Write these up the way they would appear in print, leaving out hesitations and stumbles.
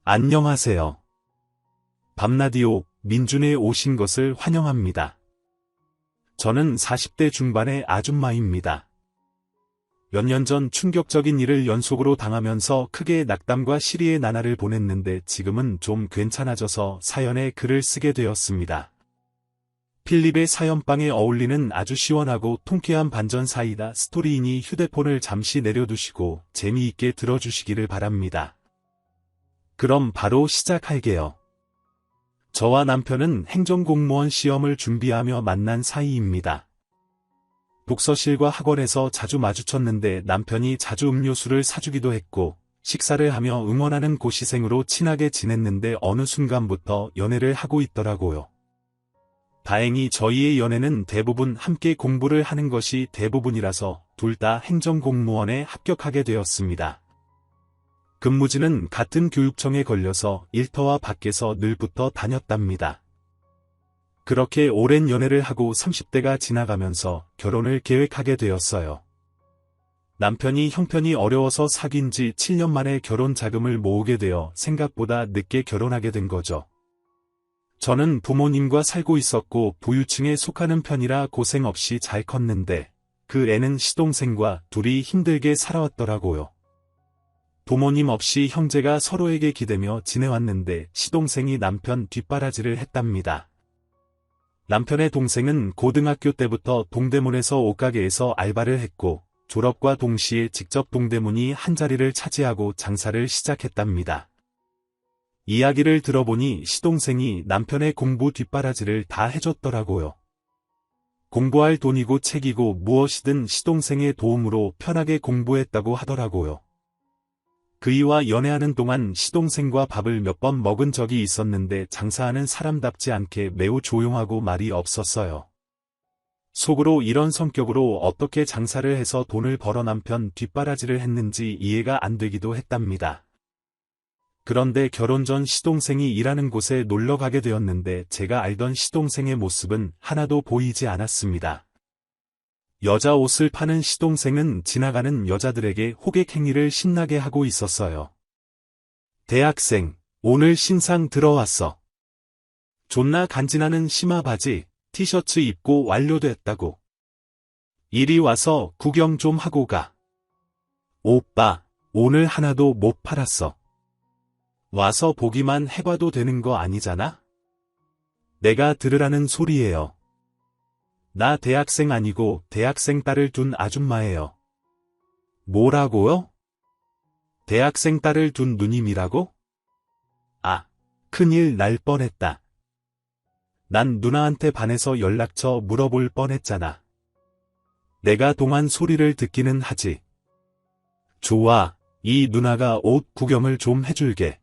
안녕하세요. 밤라디오 민준에 오신 것을 환영합니다. 저는 40대 중반의 아줌마입니다. 몇 년 전 충격적인 일을 연속으로 당하면서 크게 낙담과 시리의 나날을 보냈는데 지금은 좀 괜찮아져서 사연에 글을 쓰게 되었습니다. 필립의 사연방에 어울리는 아주 시원하고 통쾌한 반전 사이다 스토리이니 휴대폰을 잠시 내려두시고 재미있게 들어주시기를 바랍니다. 그럼 바로 시작할게요. 저와 남편은 행정공무원 시험을 준비하며 만난 사이입니다. 독서실과 학원에서 자주 마주쳤는데 남편이 자주 음료수를 사주기도 했고 식사를 하며 응원하는 고시생으로 친하게 지냈는데 어느 순간부터 연애를 하고 있더라고요. 다행히 저희의 연애는 대부분 함께 공부를 하는 것이 대부분이라서 둘 다 행정공무원에 합격하게 되었습니다. 근무지는 같은 교육청에 걸려서 일터와 밖에서 늘 붙어 다녔답니다. 그렇게 오랜 연애를 하고 30대가 지나가면서 결혼을 계획하게 되었어요. 남편이 형편이 어려워서 사귄 지 7년 만에 결혼 자금을 모으게 되어 생각보다 늦게 결혼하게 된 거죠. 저는 부모님과 살고 있었고 부유층에 속하는 편이라 고생 없이 잘 컸는데 그 애는 시동생과 둘이 힘들게 살아왔더라고요. 부모님 없이 형제가 서로에게 기대며 지내왔는데 시동생이 남편 뒷바라지를 했답니다. 남편의 동생은 고등학교 때부터 동대문에서 옷가게에서 알바를 했고 졸업과 동시에 직접 동대문이 한 자리를 차지하고 장사를 시작했답니다. 이야기를 들어보니 시동생이 남편의 공부 뒷바라지를 다 해줬더라고요. 공부할 돈이고 책이고 무엇이든 시동생의 도움으로 편하게 공부했다고 하더라고요. 그이와 연애하는 동안 시동생과 밥을 몇 번 먹은 적이 있었는데 장사하는 사람답지 않게 매우 조용하고 말이 없었어요. 속으로 이런 성격으로 어떻게 장사를 해서 돈을 벌어 남편 뒷바라지를 했는지 이해가 안 되기도 했답니다. 그런데 결혼 전 시동생이 일하는 곳에 놀러 가게 되었는데 제가 알던 시동생의 모습은 하나도 보이지 않았습니다. 여자 옷을 파는 시동생은 지나가는 여자들에게 호객 행위를 신나게 하고 있었어요. 대학생, 오늘 신상 들어왔어. 존나 간지나는 치마 바지, 티셔츠 입고 완료됐다고. 이리 와서 구경 좀 하고 가. 오빠, 오늘 하나도 못 팔았어. 와서 보기만 해봐도 되는 거 아니잖아? 내가 들으라는 소리예요. 나 대학생 아니고 대학생 딸을 둔 아줌마예요. 뭐라고요? 대학생 딸을 둔 누님이라고? 아, 큰일 날 뻔했다. 난 누나한테 반해서 연락처 물어볼 뻔했잖아. 내가 동안 소리를 듣기는 하지. 좋아, 이 누나가 옷 구경을 좀 해줄게.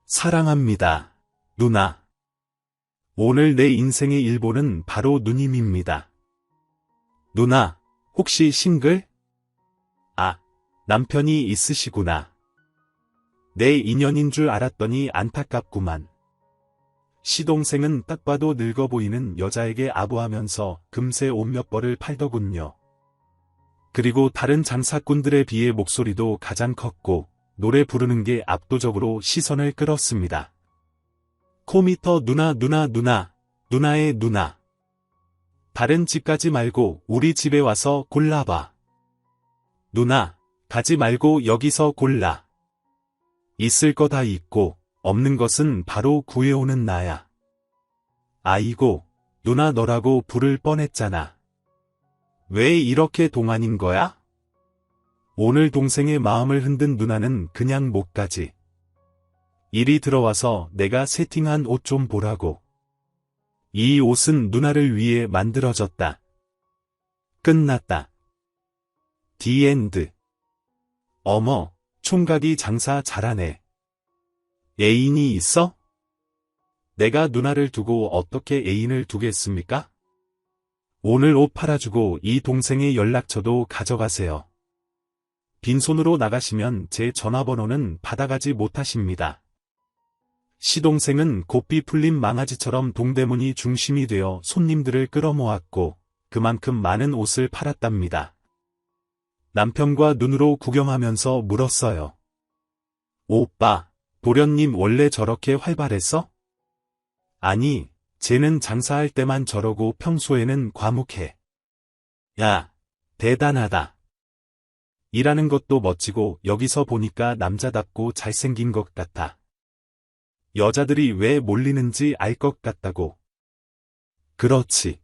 사랑합니다, 누나. 오늘 내 인생의 일본은 바로 누님입니다. 누나, 혹시 싱글? 아, 남편이 있으시구나. 내 인연인 줄 알았더니 안타깝구만. 시동생은 딱 봐도 늙어 보이는 여자에게 아부하면서 금세 옷 몇 벌을 팔더군요. 그리고 다른 장사꾼들에 비해 목소리도 가장 컸고 노래 부르는 게 압도적으로 시선을 끌었습니다. 코미터 누나 누나의 누나. 다른 집 가지 말고 우리 집에 와서 골라봐. 누나, 가지 말고 여기서 골라. 있을 거 다 있고 없는 것은 바로 구해오는 나야. 아이고, 누나 너라고 부를 뻔했잖아. 왜 이렇게 동안인 거야? 오늘 동생의 마음을 흔든 누나는 그냥 못 가지. 이리 들어와서 내가 세팅한 옷 좀 보라고. 이 옷은 누나를 위해 만들어졌다. 끝났다. 디엔드. 어머, 총각이 장사 잘하네. 애인이 있어? 내가 누나를 두고 어떻게 애인을 두겠습니까? 오늘 옷 팔아주고 이 동생의 연락처도 가져가세요. 빈손으로 나가시면 제 전화번호는 받아가지 못하십니다. 시동생은 고삐 풀린 망아지처럼 동대문이 중심이 되어 손님들을 끌어모았고 그만큼 많은 옷을 팔았답니다. 남편과 눈으로 구경하면서 물었어요. 오빠, 도련님 원래 저렇게 활발했어? 아니, 쟤는 장사할 때만 저러고 평소에는 과묵해. 야, 대단하다. 일하는 것도 멋지고 여기서 보니까 남자답고 잘생긴 것 같아. 여자들이 왜 몰리는지 알 것 같다고. 그렇지.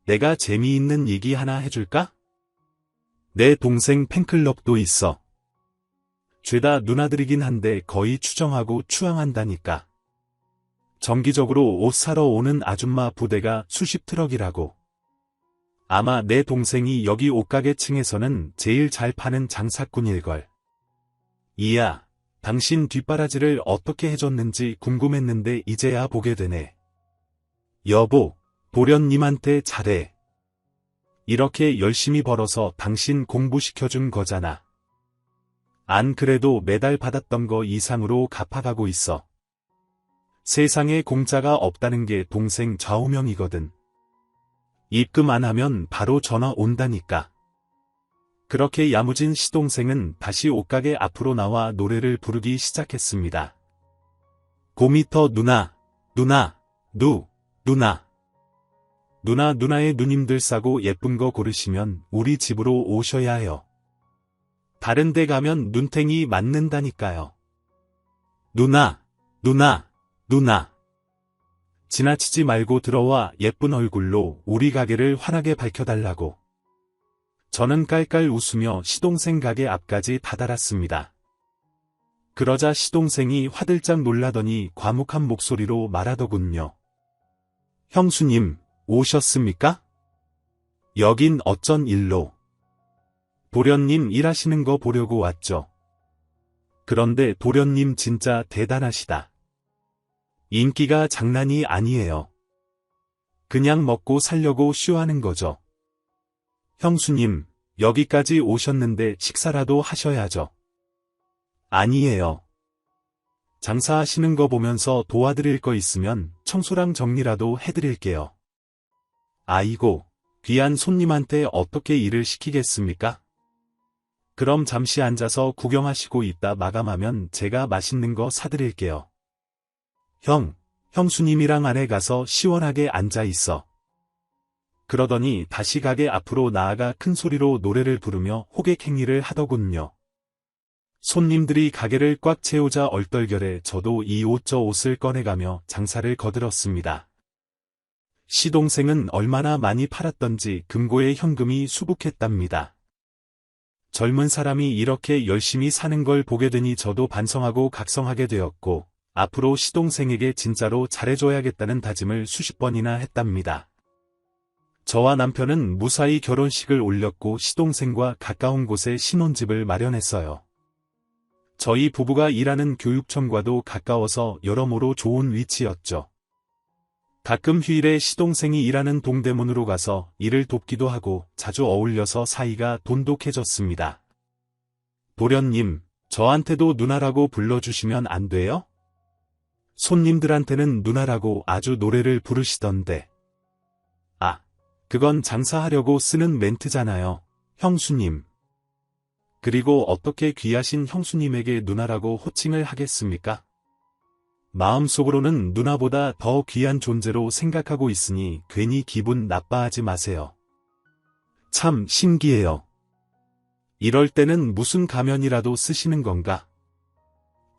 내가 재미있는 얘기 하나 해줄까? 내 동생 팬클럽도 있어. 죄다 누나들이긴 한데 거의 추정하고 추앙한다니까. 정기적으로 옷 사러 오는 아줌마 부대가 수십 트럭이라고. 아마 내 동생이 여기 옷가게 층에서는 제일 잘 파는 장사꾼일걸. 이야, 당신 뒷바라지를 어떻게 해줬는지 궁금했는데 이제야 보게 되네. 여보, 도련님한테 잘해. 이렇게 열심히 벌어서 당신 공부시켜준 거잖아. 안 그래도 매달 받았던 거 이상으로 갚아가고 있어. 세상에 공짜가 없다는 게 동생 좌우명이거든. 입금 안 하면 바로 전화 온다니까. 그렇게 야무진 시동생은 다시 옷가게 앞으로 나와 노래를 부르기 시작했습니다. 고미터 누나, 누나, 누나. 누나의 누님들 싸고 예쁜 거 고르시면 우리 집으로 오셔야 해요. 다른 데 가면 눈탱이 맞는다니까요. 누나. 지나치지 말고 들어와 예쁜 얼굴로 우리 가게를 환하게 밝혀달라고. 저는 깔깔 웃으며 시동생 가게 앞까지 다다랐습니다. 그러자 시동생이 화들짝 놀라더니 과묵한 목소리로 말하더군요. 형수님, 오셨습니까? 여긴 어쩐 일로? 도련님 일하시는 거 보려고 왔죠. 그런데 도련님 진짜 대단하시다. 인기가 장난이 아니에요. 그냥 먹고 살려고 쇼하는 거죠. 형수님, 여기까지 오셨는데 식사라도 하셔야죠. 아니에요. 장사하시는 거 보면서 도와드릴 거 있으면 청소랑 정리라도 해드릴게요. 아이고, 귀한 손님한테 어떻게 일을 시키겠습니까? 그럼 잠시 앉아서 구경하시고 있다 마감하면 제가 맛있는 거 사드릴게요. 형수님이랑 안에 가서 시원하게 앉아 있어. 그러더니 다시 가게 앞으로 나아가 큰 소리로 노래를 부르며 호객 행위를 하더군요. 손님들이 가게를 꽉 채우자 얼떨결에 저도 이 옷 저 옷을 꺼내가며 장사를 거들었습니다. 시동생은 얼마나 많이 팔았던지 금고에 현금이 수북했답니다. 젊은 사람이 이렇게 열심히 사는 걸 보게 되니 저도 반성하고 각성하게 되었고, 앞으로 시동생에게 진짜로 잘해줘야겠다는 다짐을 수십 번이나 했답니다. 저와 남편은 무사히 결혼식을 올렸고 시동생과 가까운 곳에 신혼집을 마련했어요. 저희 부부가 일하는 교육청과도 가까워서 여러모로 좋은 위치였죠. 가끔 휴일에 시동생이 일하는 동대문으로 가서 일을 돕기도 하고 자주 어울려서 사이가 돈독해졌습니다. 도련님, 저한테도 누나라고 불러주시면 안 돼요? 손님들한테는 누나라고 아주 노래를 부르시던데. 아, 그건 장사하려고 쓰는 멘트잖아요, 형수님. 그리고 어떻게 귀하신 형수님에게 누나라고 호칭을 하겠습니까? 마음속으로는 누나보다 더 귀한 존재로 생각하고 있으니 괜히 기분 나빠하지 마세요. 참 신기해요. 이럴 때는 무슨 가면이라도 쓰시는 건가?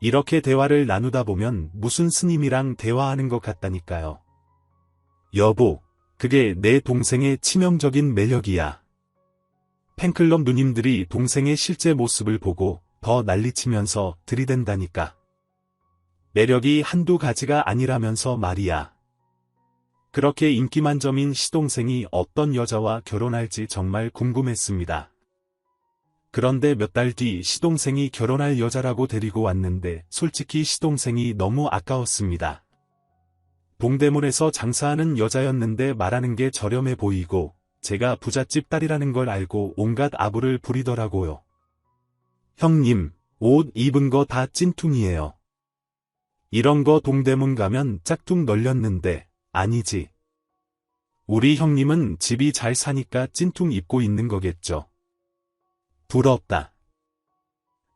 이렇게 대화를 나누다 보면 무슨 스님이랑 대화하는 것 같다니까요. 여보, 그게 내 동생의 치명적인 매력이야. 팬클럽 누님들이 동생의 실제 모습을 보고 더 난리치면서 들이댄다니까. 매력이 한두 가지가 아니라면서 말이야. 그렇게 인기 만점인 시동생이 어떤 여자와 결혼할지 정말 궁금했습니다. 그런데 몇 달 뒤 시동생이 결혼할 여자라고 데리고 왔는데 솔직히 시동생이 너무 아까웠습니다. 동대문에서 장사하는 여자였는데 말하는 게 저렴해 보이고 제가 부잣집 딸이라는 걸 알고 온갖 아부를 부리더라고요. 형님, 옷 입은 거 다 찐퉁이에요. 이런 거 동대문 가면 짝퉁 널렸는데, 아니지. 우리 형님은 집이 잘 사니까 찐퉁 입고 있는 거겠죠. 부럽다.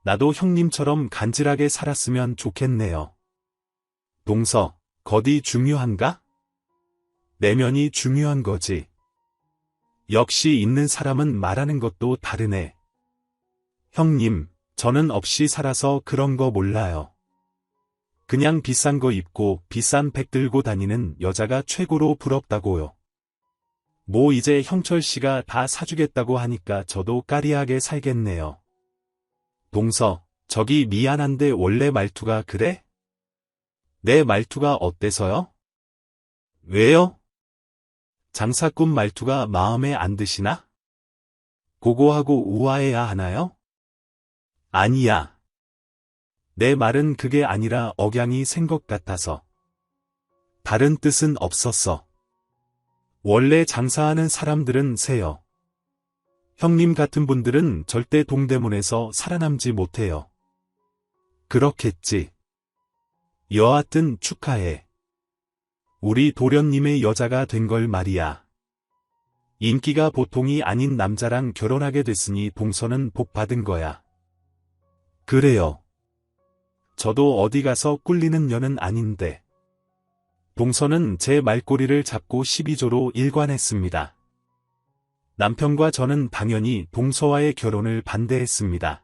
나도 형님처럼 간질하게 살았으면 좋겠네요. 동서, 겉이 중요한가? 내면이 중요한 거지. 역시 있는 사람은 말하는 것도 다르네. 형님, 저는 없이 살아서 그런 거 몰라요. 그냥 비싼 거 입고 비싼 백 들고 다니는 여자가 최고로 부럽다고요. 뭐 이제 형철 씨가 다 사주겠다고 하니까 저도 까리하게 살겠네요. 동서, 저기 미안한데 원래 말투가 그래? 내 말투가 어때서요? 왜요? 장사꾼 말투가 마음에 안 드시나? 고고하고 우아해야 하나요? 아니야. 내 말은 그게 아니라 억양이 센 것 같아서. 다른 뜻은 없었어. 원래 장사하는 사람들은 세요. 형님 같은 분들은 절대 동대문에서 살아남지 못해요. 그렇겠지. 여하튼 축하해. 우리 도련님의 여자가 된 걸 말이야. 인기가 보통이 아닌 남자랑 결혼하게 됐으니 동서는 복 받은 거야. 그래요. 저도 어디 가서 꿀리는 년은 아닌데. 동서는 제 말꼬리를 잡고 12조로 일관했습니다. 남편과 저는 당연히 동서와의 결혼을 반대했습니다.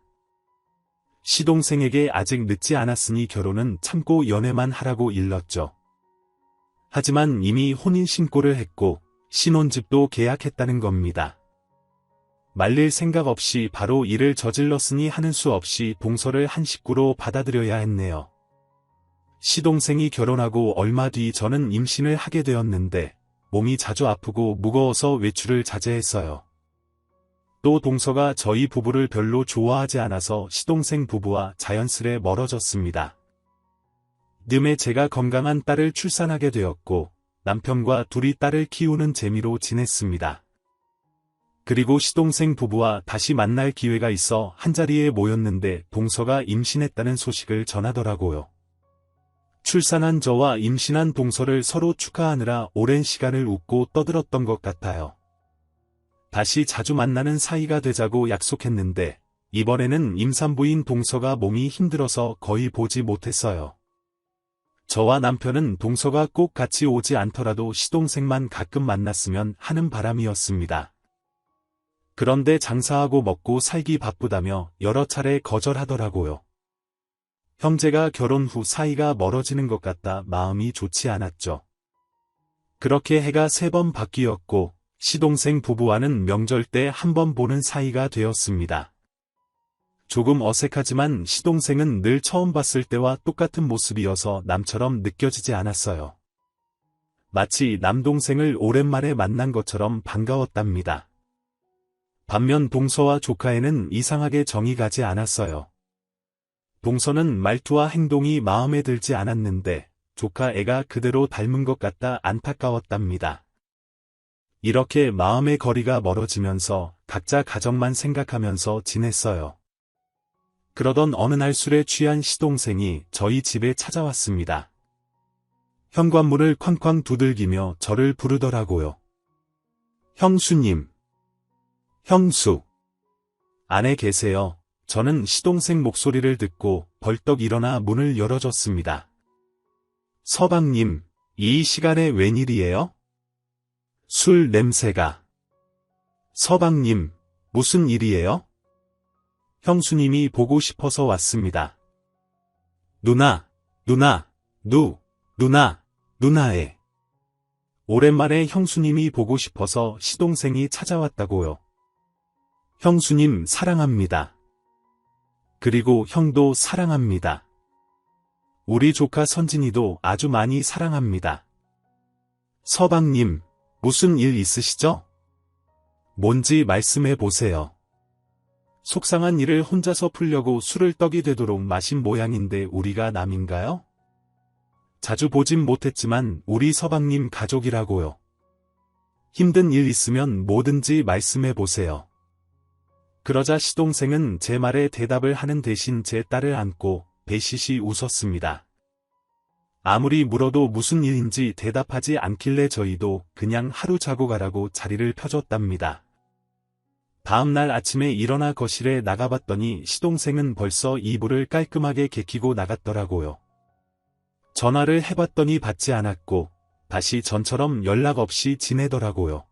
시동생에게 아직 늦지 않았으니 결혼은 참고 연애만 하라고 일렀죠. 하지만 이미 혼인신고를 했고 신혼집도 계약했다는 겁니다. 말릴 생각 없이 바로 일을 저질렀으니 하는 수 없이 동서를 한 식구로 받아들여야 했네요. 시동생이 결혼하고 얼마 뒤 저는 임신을 하게 되었는데 몸이 자주 아프고 무거워서 외출을 자제했어요. 또 동서가 저희 부부를 별로 좋아하지 않아서 시동생 부부와 자연스레 멀어졌습니다. 뜸에 제가 건강한 딸을 출산하게 되었고 남편과 둘이 딸을 키우는 재미로 지냈습니다. 그리고 시동생 부부와 다시 만날 기회가 있어 한자리에 모였는데 동서가 임신했다는 소식을 전하더라고요. 출산한 저와 임신한 동서를 서로 축하하느라 오랜 시간을 웃고 떠들었던 것 같아요. 다시 자주 만나는 사이가 되자고 약속했는데 이번에는 임산부인 동서가 몸이 힘들어서 거의 보지 못했어요. 저와 남편은 동서가 꼭 같이 오지 않더라도 시동생만 가끔 만났으면 하는 바람이었습니다. 그런데 장사하고 먹고 살기 바쁘다며 여러 차례 거절하더라고요. 형제가 결혼 후 사이가 멀어지는 것 같다 마음이 좋지 않았죠. 그렇게 해가 3번 바뀌었고 시동생 부부와는 명절 때 한 번 보는 사이가 되었습니다. 조금 어색하지만 시동생은 늘 처음 봤을 때와 똑같은 모습이어서 남처럼 느껴지지 않았어요. 마치 남동생을 오랜만에 만난 것처럼 반가웠답니다. 반면 동서와 조카에는 이상하게 정이 가지 않았어요. 동서는 말투와 행동이 마음에 들지 않았는데 조카 애가 그대로 닮은 것 같다 안타까웠답니다. 이렇게 마음의 거리가 멀어지면서 각자 가정만 생각하면서 지냈어요. 그러던 어느 날 술에 취한 시동생이 저희 집에 찾아왔습니다. 현관문을 쾅쾅 두들기며 저를 부르더라고요. 형수님. 형수. 안에 계세요. 저는 시동생 목소리를 듣고 벌떡 일어나 문을 열어줬습니다. 서방님, 이 시간에 웬일이에요? 술 냄새가. 서방님, 무슨 일이에요? 형수님이 보고 싶어서 왔습니다. 누나애. 오랜만에 형수님이 보고 싶어서 시동생이 찾아왔다고요. 형수님 사랑합니다. 그리고 형도 사랑합니다. 우리 조카 선진이도 아주 많이 사랑합니다. 서방님, 무슨 일 있으시죠? 뭔지 말씀해 보세요. 속상한 일을 혼자서 풀려고 술을 떡이 되도록 마신 모양인데 우리가 남인가요? 자주 보진 못했지만 우리 서방님 가족이라고요. 힘든 일 있으면 뭐든지 말씀해 보세요. 그러자 시동생은 제 말에 대답을 하는 대신 제 딸을 안고 배시시 웃었습니다. 아무리 물어도 무슨 일인지 대답하지 않길래 저희도 그냥 하루 자고 가라고 자리를 펴줬답니다. 다음 날 아침에 일어나 거실에 나가봤더니 시동생은 벌써 이불을 깔끔하게 개키고 나갔더라고요. 전화를 해봤더니 받지 않았고 다시 전처럼 연락 없이 지내더라고요.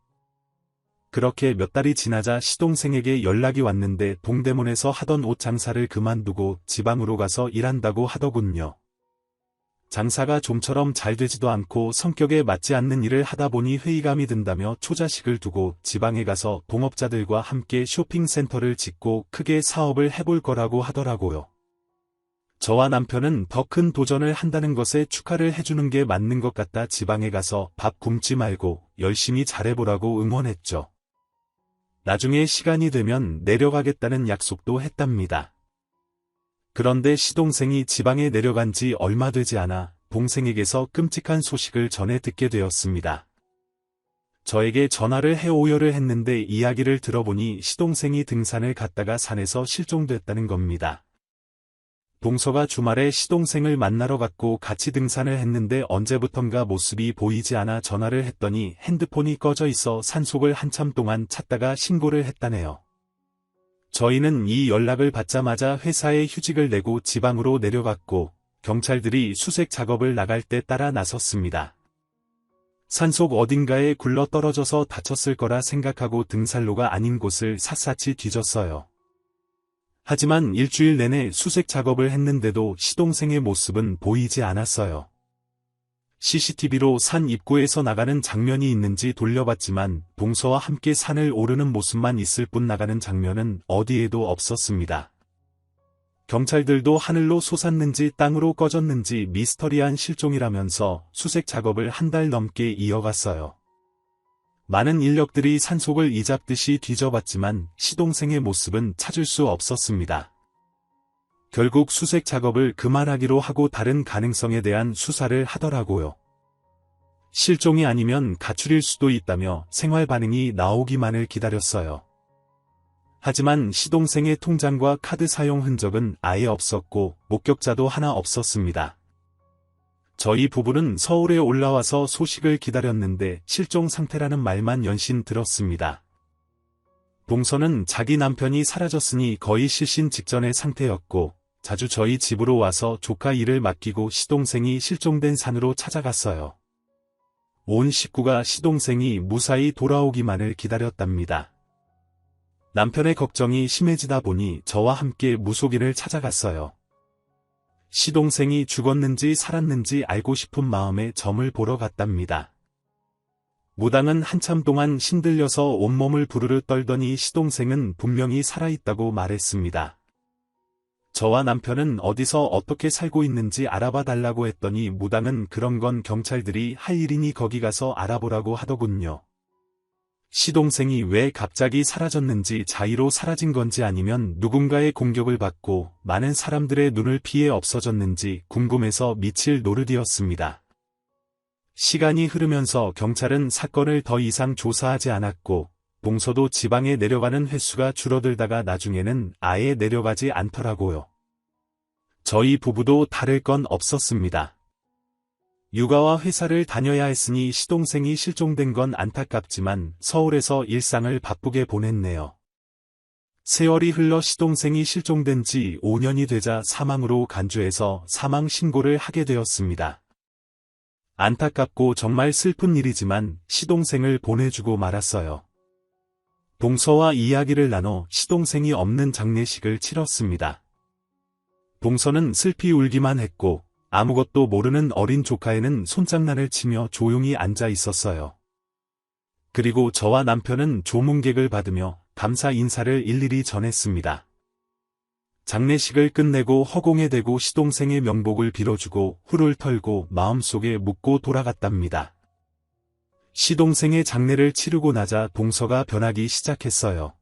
그렇게 몇 달이 지나자 시동생에게 연락이 왔는데 동대문에서 하던 옷 장사를 그만두고 지방으로 가서 일한다고 하더군요. 장사가 좀처럼 잘 되지도 않고 성격에 맞지 않는 일을 하다 보니 회의감이 든다며 초자식을 두고 지방에 가서 동업자들과 함께 쇼핑센터를 짓고 크게 사업을 해볼 거라고 하더라고요. 저와 남편은 더 큰 도전을 한다는 것에 축하를 해주는 게 맞는 것 같다 지방에 가서 밥 굶지 말고 열심히 잘해보라고 응원했죠. 나중에 시간이 되면 내려가겠다는 약속도 했답니다. 그런데 시동생이 지방에 내려간 지 얼마 되지 않아 동생에게서 끔찍한 소식을 전해 듣게 되었습니다. 저에게 전화를 해 오열을 했는데 이야기를 들어보니 시동생이 등산을 갔다가 산에서 실종됐다는 겁니다. 동서가 주말에 시동생을 만나러 갔고 같이 등산을 했는데 언제부턴가 모습이 보이지 않아 전화를 했더니 핸드폰이 꺼져 있어 산속을 한참 동안 찾다가 신고를 했다네요. 저희는 이 연락을 받자마자 회사에 휴직을 내고 지방으로 내려갔고 경찰들이 수색 작업을 나갈 때 따라 나섰습니다. 산속 어딘가에 굴러 떨어져서 다쳤을 거라 생각하고 등산로가 아닌 곳을 샅샅이 뒤졌어요. 하지만 일주일 내내 수색 작업을 했는데도 시동생의 모습은 보이지 않았어요. CCTV로 산 입구에서 나가는 장면이 있는지 돌려봤지만 동서와 함께 산을 오르는 모습만 있을 뿐 나가는 장면은 어디에도 없었습니다. 경찰들도 하늘로 솟았는지 땅으로 꺼졌는지 미스터리한 실종이라면서 수색 작업을 한 달 넘게 이어갔어요. 많은 인력들이 산속을 이잡듯이 뒤져봤지만 시동생의 모습은 찾을 수 없었습니다. 결국 수색 작업을 그만하기로 하고 다른 가능성에 대한 수사를 하더라고요. 실종이 아니면 가출일 수도 있다며 생활 반응이 나오기만을 기다렸어요. 하지만 시동생의 통장과 카드 사용 흔적은 아예 없었고 목격자도 하나 없었습니다. 저희 부부는 서울에 올라와서 소식을 기다렸는데 실종 상태라는 말만 연신 들었습니다. 동서는 자기 남편이 사라졌으니 거의 실신 직전의 상태였고 자주 저희 집으로 와서 조카 일을 맡기고 시동생이 실종된 산으로 찾아갔어요. 온 식구가 시동생이 무사히 돌아오기만을 기다렸답니다. 남편의 걱정이 심해지다 보니 저와 함께 무속인을 찾아갔어요. 시동생이 죽었는지 살았는지 알고 싶은 마음에 점을 보러 갔답니다. 무당은 한참 동안 신들려서 온몸을 부르르 떨더니 시동생은 분명히 살아있다고 말했습니다. 저와 남편은 어디서 어떻게 살고 있는지 알아봐 달라고 했더니 무당은 그런 건 경찰들이 할 일이니 거기 가서 알아보라고 하더군요. 시동생이 왜 갑자기 사라졌는지 자의로 사라진 건지 아니면 누군가의 공격을 받고 많은 사람들의 눈을 피해 없어졌는지 궁금해서 미칠 노릇이었습니다. 시간이 흐르면서 경찰은 사건을 더 이상 조사하지 않았고 동서도 지방에 내려가는 횟수가 줄어들다가 나중에는 아예 내려가지 않더라고요. 저희 부부도 다를 건 없었습니다. 육아와 회사를 다녀야 했으니 시동생이 실종된 건 안타깝지만 서울에서 일상을 바쁘게 보냈네요. 세월이 흘러 시동생이 실종된 지 5년이 되자 사망으로 간주해서 사망 신고를 하게 되었습니다. 안타깝고 정말 슬픈 일이지만 시동생을 보내주고 말았어요. 동서와 이야기를 나눠 시동생이 없는 장례식을 치렀습니다. 동서는 슬피 울기만 했고 아무것도 모르는 어린 조카애는 손장난을 치며 조용히 앉아 있었어요. 그리고 저와 남편은 조문객을 받으며 감사 인사를 일일이 전했습니다. 장례식을 끝내고 허공에 대고 시동생의 명복을 빌어주고 훌을 털고 마음속에 묻고 돌아갔답니다. 시동생의 장례를 치르고 나자 동서가 변하기 시작했어요.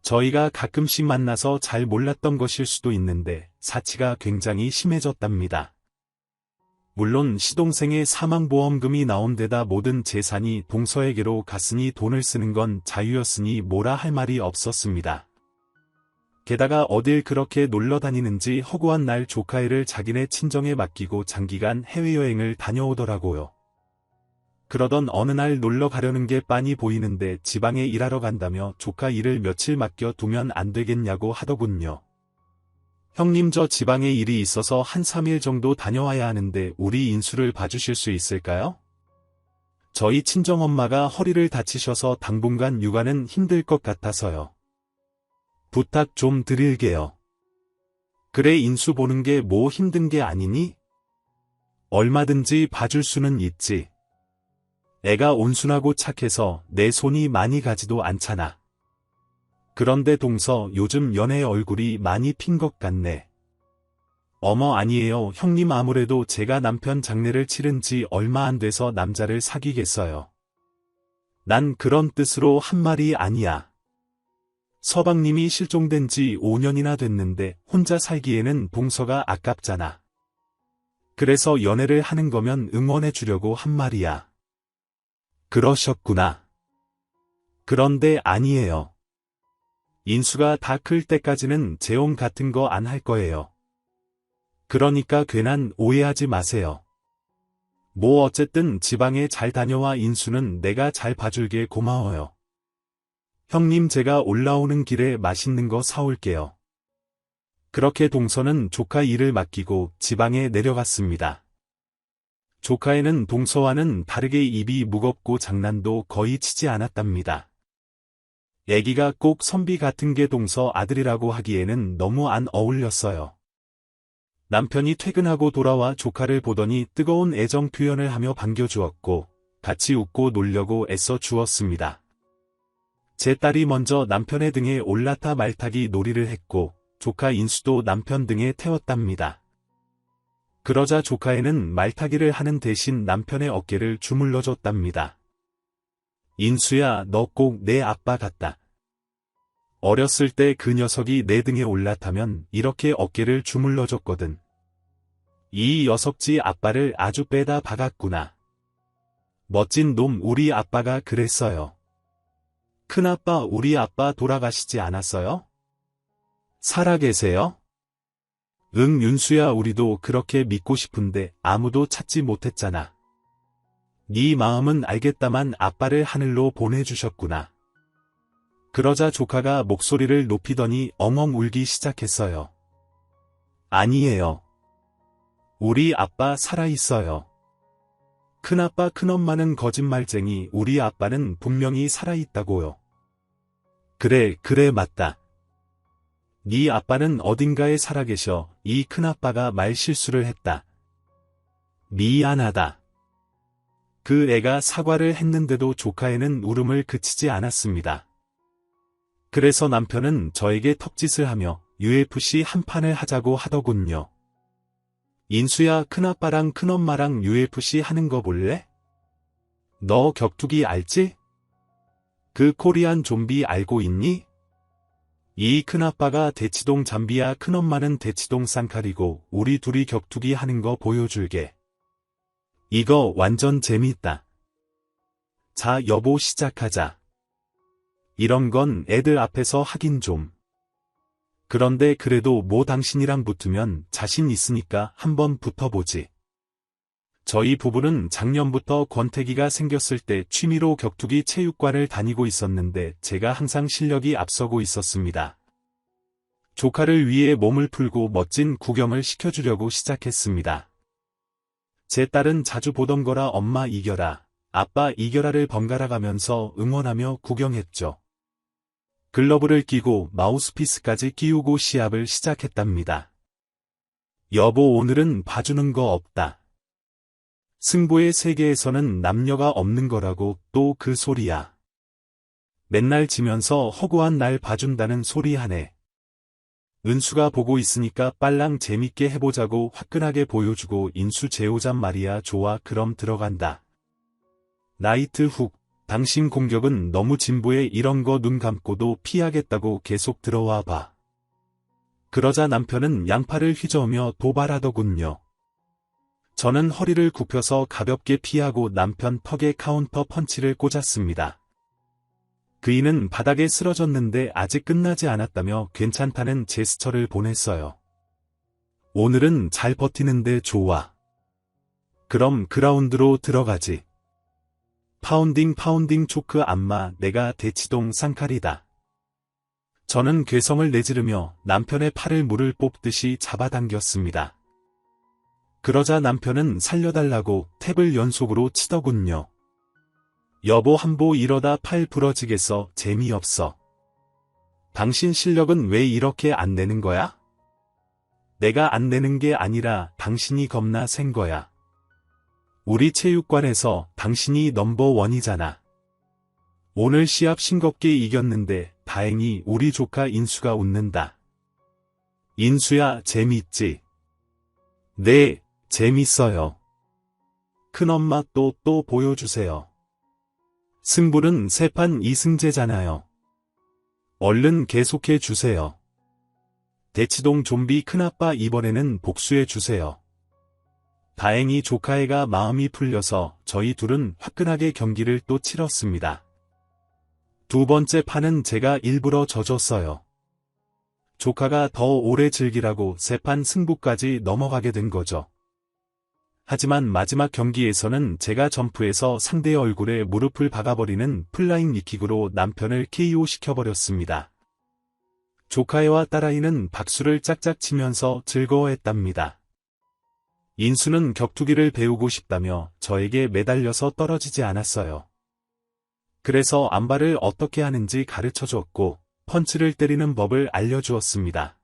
저희가 가끔씩 만나서 잘 몰랐던 것일 수도 있는데 사치가 굉장히 심해졌답니다. 물론 시동생의 사망보험금이 나온 데다 모든 재산이 동서에게로 갔으니 돈을 쓰는 건 자유였으니 뭐라 할 말이 없었습니다. 게다가 어딜 그렇게 놀러 다니는지 허구한 날 조카애를 자기네 친정에 맡기고 장기간 해외여행을 다녀오더라고요. 그러던 어느 날 놀러 가려는 게 빤히 보이는데 지방에 일하러 간다며 조카 일을 며칠 맡겨 두면 안 되겠냐고 하더군요. 형님 저 지방에 일이 있어서 한 3일 정도 다녀와야 하는데 우리 인수를 봐주실 수 있을까요? 저희 친정엄마가 허리를 다치셔서 당분간 육아는 힘들 것 같아서요. 부탁 좀 드릴게요. 그래 인수 보는 게 뭐 힘든 게 아니니? 얼마든지 봐줄 수는 있지. 애가 온순하고 착해서 내 손이 많이 가지도 않잖아. 그런데 동서 요즘 연애 얼굴이 많이 핀 것 같네. 어머 아니에요 형님 아무래도 제가 남편 장례를 치른 지 얼마 안 돼서 남자를 사귀겠어요. 난 그런 뜻으로 한 말이 아니야. 서방님이 실종된 지 5년이나 됐는데 혼자 살기에는 동서가 아깝잖아. 그래서 연애를 하는 거면 응원해 주려고 한 말이야. 그러셨구나. 그런데 아니에요. 인수가 다 클 때까지는 재혼 같은 거 안 할 거예요. 그러니까 괜한 오해하지 마세요. 뭐 어쨌든 지방에 잘 다녀와 인수는 내가 잘 봐줄게 고마워요. 형님 제가 올라오는 길에 맛있는 거 사올게요. 그렇게 동서는 조카 일을 맡기고 지방에 내려갔습니다. 조카애는 동서와는 다르게 입이 무겁고 장난도 거의 치지 않았답니다. 애기가 꼭 선비 같은 게 동서 아들이라고 하기에는 너무 안 어울렸어요. 남편이 퇴근하고 돌아와 조카를 보더니 뜨거운 애정 표현을 하며 반겨주었고 같이 웃고 놀려고 애써 주었습니다. 제 딸이 먼저 남편의 등에 올라타 말타기 놀이를 했고 조카 인수도 남편 등에 태웠답니다. 그러자 조카애는 말타기를 하는 대신 남편의 어깨를 주물러줬답니다. 인수야 너 꼭 내 아빠 같다. 어렸을 때 그 녀석이 내 등에 올라타면 이렇게 어깨를 주물러줬거든. 이 녀석지 아빠를 아주 빼다 박았구나. 멋진 놈 우리 아빠가 그랬어요. 큰아빠 우리 아빠 돌아가시지 않았어요? 살아계세요? 응 윤수야 우리도 그렇게 믿고 싶은데 아무도 찾지 못했잖아. 네 마음은 알겠다만 아빠를 하늘로 보내주셨구나. 그러자 조카가 목소리를 높이더니 엉엉 울기 시작했어요. 아니에요. 우리 아빠 살아있어요. 큰아빠 큰엄마는 거짓말쟁이 우리 아빠는 분명히 살아있다고요. 그래 맞다. 네 아빠는 어딘가에 살아계셔. 이 큰아빠가 말 실수를 했다. 미안하다. 그 애가 사과를 했는데도 조카애는 울음을 그치지 않았습니다. 그래서 남편은 저에게 턱짓을 하며 UFC 한 판을 하자고 하더군요. 인수야 큰아빠랑 큰엄마랑 UFC 하는 거 볼래? 너 격투기 알지? 그 코리안 좀비 알고 있니? 이 큰아빠가 대치동 잠비야 큰엄마는 대치동 쌍칼이고 우리 둘이 격투기 하는 거 보여줄게. 이거 완전 재밌다. 자 여보 시작하자. 이런 건 애들 앞에서 하긴 좀. 그런데 그래도 뭐 당신이랑 붙으면 자신 있으니까 한번 붙어보지. 저희 부부는 작년부터 권태기가 생겼을 때 취미로 격투기 체육관을 다니고 있었는데 제가 항상 실력이 앞서고 있었습니다. 조카를 위해 몸을 풀고 멋진 구경을 시켜주려고 시작했습니다. 제 딸은 자주 보던 거라 엄마 이겨라, 아빠 이겨라를 번갈아 가면서 응원하며 구경했죠. 글러브를 끼고 마우스피스까지 끼우고 시합을 시작했답니다. 여보 오늘은 봐주는 거 없다. 승부의 세계에서는 남녀가 없는 거라고 또 그 소리야. 맨날 지면서 허구한 날 봐준다는 소리 하네. 은수가 보고 있으니까 빨랑 재밌게 해보자고 화끈하게 보여주고 인수 재우잔 말이야. 좋아 그럼 들어간다. 나이트 훅. 당신 공격은 너무 진부해. 이런 거 눈 감고도 피하겠다고 계속 들어와 봐. 그러자 남편은 양팔을 휘저으며 도발하더군요. 저는 허리를 굽혀서 가볍게 피하고 남편 턱에 카운터 펀치를 꽂았습니다. 그이는 바닥에 쓰러졌는데 아직 끝나지 않았다며 괜찮다는 제스처를 보냈어요. 오늘은 잘 버티는데 좋아. 그럼 그라운드로 들어가지. 파운딩 파운딩 초크 안마 내가 대치동 쌍칼이다. 저는 괴성을 내지르며 남편의 팔을 물을 뽑듯이 잡아당겼습니다. 그러자 남편은 살려달라고 탭을 연속으로 치더군요. 여보 한보 이러다 팔 부러지겠어. 재미없어. 당신 실력은 왜 이렇게 안 내는 거야? 내가 안 내는 게 아니라 당신이 겁나 센 거야. 우리 체육관에서 당신이 넘버원이잖아. 오늘 시합 싱겁게 이겼는데 다행히 우리 조카 인수가 웃는다. 인수야 재밌지? 네, 재밌어요. 큰엄마 또 보여주세요. 승부는 3판 2승제잖아요. 얼른 계속해 주세요. 대치동 좀비 큰아빠 이번에는 복수해 주세요. 다행히 조카애가 마음이 풀려서 저희 둘은 화끈하게 경기를 또 치렀습니다. 두 번째 판은 제가 일부러 져줬어요. 조카가 더 오래 즐기라고 3판 승부까지 넘어가게 된 거죠. 하지만 마지막 경기에서는 제가 점프해서 상대의 얼굴에 무릎을 박아버리는 플라잉 니킥으로 남편을 KO 시켜버렸습니다. 조카애와 딸아이는 박수를 짝짝 치면서 즐거워했답니다. 인수는 격투기를 배우고 싶다며 저에게 매달려서 떨어지지 않았어요. 그래서 안발을 어떻게 하는지 가르쳐주었고 펀치를 때리는 법을 알려주었습니다.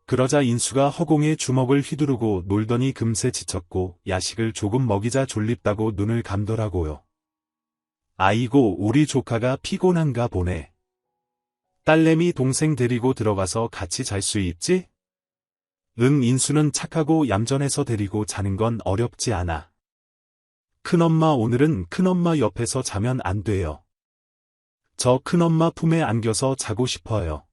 그러자 인수가 허공에 주먹을 휘두르고 놀더니 금세 지쳤고 야식을 조금 먹이자 졸립다고 눈을 감더라고요. 아이고 우리 조카가 피곤한가 보네. 딸내미 동생 데리고 들어가서 같이 잘 수 있지? 응 인수는 착하고 얌전해서 데리고 자는 건 어렵지 않아. 큰엄마 오늘은 큰엄마 옆에서 자면 안 돼요. 저 큰엄마 품에 안겨서 자고 싶어요.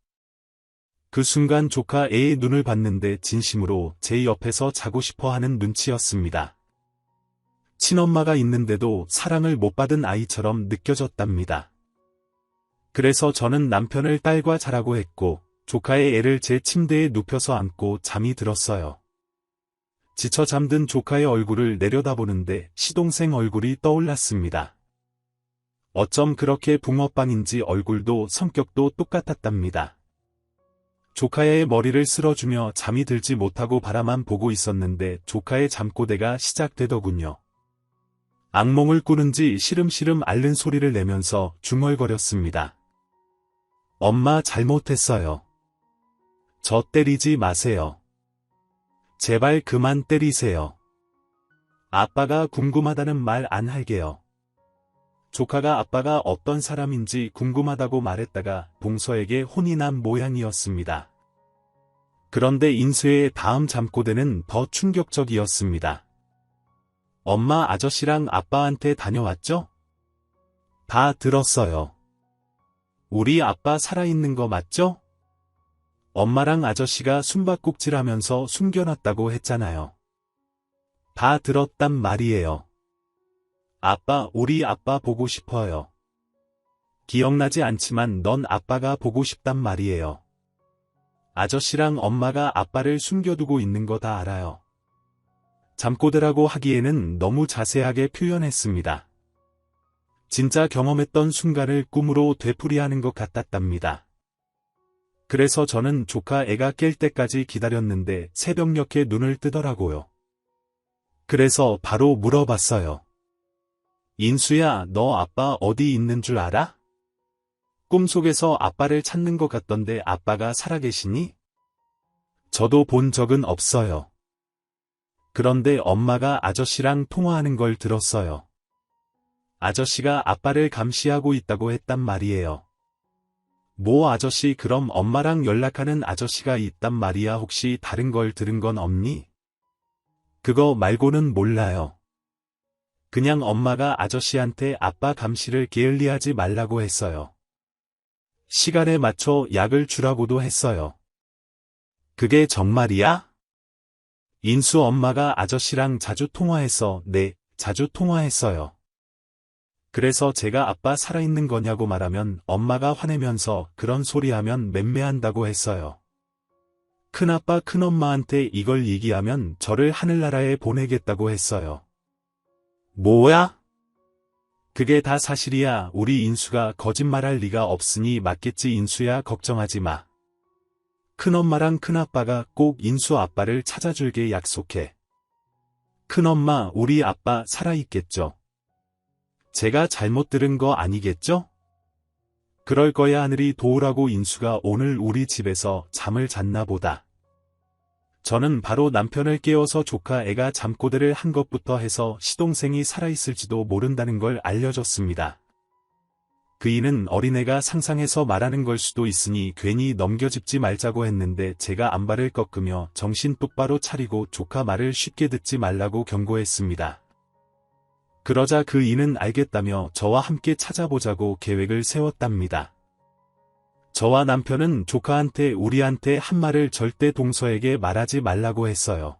그 순간 조카 애의 눈을 봤는데 진심으로 제 옆에서 자고 싶어 하는 눈치였습니다. 친엄마가 있는데도 사랑을 못 받은 아이처럼 느껴졌답니다. 그래서 저는 남편을 딸과 자라고 했고 조카의 애를 제 침대에 눕혀서 안고 잠이 들었어요. 지쳐 잠든 조카의 얼굴을 내려다보는데 시동생 얼굴이 떠올랐습니다. 어쩜 그렇게 붕어빵인지 얼굴도 성격도 똑같았답니다. 조카의 머리를 쓸어주며 잠이 들지 못하고 바라만 보고 있었는데 조카의 잠꼬대가 시작되더군요. 악몽을 꾸는지 시름시름 앓는 소리를 내면서 중얼거렸습니다. 엄마 잘못했어요. 저 때리지 마세요. 제발 그만 때리세요. 아빠가 궁금하다는 말 안 할게요. 조카가 아빠가 어떤 사람인지 궁금하다고 말했다가 동서에게 혼이 난 모양이었습니다. 그런데 인수의 다음 잠꼬대는 더 충격적이었습니다. 엄마 아저씨랑 아빠한테 다녀왔죠? 다 들었어요. 우리 아빠 살아있는 거 맞죠? 엄마랑 아저씨가 숨바꼭질하면서 숨겨놨다고 했잖아요. 다 들었단 말이에요. 아빠, 우리 아빠 보고 싶어요. 기억나지 않지만 넌 아빠가 보고 싶단 말이에요. 아저씨랑 엄마가 아빠를 숨겨두고 있는 거 다 알아요. 잠꼬대라고 하기에는 너무 자세하게 표현했습니다. 진짜 경험했던 순간을 꿈으로 되풀이하는 것 같았답니다. 그래서 저는 조카 애가 깰 때까지 기다렸는데 새벽녘에 눈을 뜨더라고요. 그래서 바로 물어봤어요. 인수야, 너 아빠 어디 있는 줄 알아? 꿈속에서 아빠를 찾는 것 같던데 아빠가 살아계시니? 저도 본 적은 없어요. 그런데 엄마가 아저씨랑 통화하는 걸 들었어요. 아저씨가 아빠를 감시하고 있다고 했단 말이에요. 뭐 아저씨 그럼 엄마랑 연락하는 아저씨가 있단 말이야. 혹시 다른 걸 들은 건 없니? 그거 말고는 몰라요. 그냥 엄마가 아저씨한테 아빠 감시를 게을리하지 말라고 했어요. 시간에 맞춰 약을 주라고도 했어요. 그게 정말이야? 인수 엄마가 아저씨랑 자주 통화했어. 네, 자주 통화했어요. 그래서 제가 아빠 살아있는 거냐고 말하면 엄마가 화내면서 그런 소리 하면 맴매한다고 했어요. 큰아빠 큰엄마한테 이걸 얘기하면 저를 하늘나라에 보내겠다고 했어요. 뭐야? 그게 다 사실이야. 우리 인수가 거짓말할 리가 없으니 맞겠지. 인수야, 걱정하지 마. 큰엄마랑 큰아빠가 꼭 인수 아빠를 찾아줄게 약속해. 큰엄마, 우리 아빠 살아있겠죠? 제가 잘못 들은 거 아니겠죠? 그럴 거야. 하늘이 도우라고. 인수가 오늘 우리 집에서 잠을 잤나 보다. 저는 바로 남편을 깨워서 조카 애가 잠꼬대를 한 것부터 해서 시동생이 살아있을지도 모른다는 걸 알려줬습니다. 그 이는 어린애가 상상해서 말하는 걸 수도 있으니 괜히 넘겨짚지 말자고 했는데 제가 안발을 꺾으며 정신 똑바로 차리고 조카 말을 쉽게 듣지 말라고 경고했습니다. 그러자 그 이는 알겠다며 저와 함께 찾아보자고 계획을 세웠답니다. 저와 남편은 조카한테 우리한테 한 말을 절대 동서에게 말하지 말라고 했어요.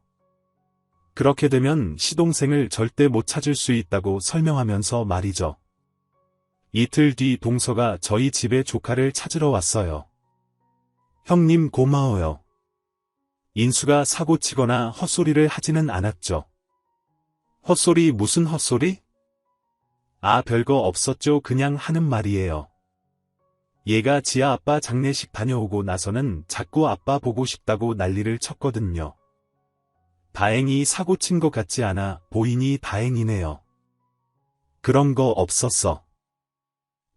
그렇게 되면 시동생을 절대 못 찾을 수 있다고 설명하면서 말이죠. 이틀 뒤 동서가 저희 집에 조카를 찾으러 왔어요. 형님 고마워요. 인수가 사고치거나 헛소리를 하지는 않았죠. 헛소리 무슨 헛소리? 아, 별거 없었죠. 그냥 하는 말이에요. 얘가 지아 아빠 장례식 다녀오고 나서는 자꾸 아빠 보고 싶다고 난리를 쳤거든요. 다행히 사고 친 것 같지 않아 보이니 다행이네요. 그런 거 없었어.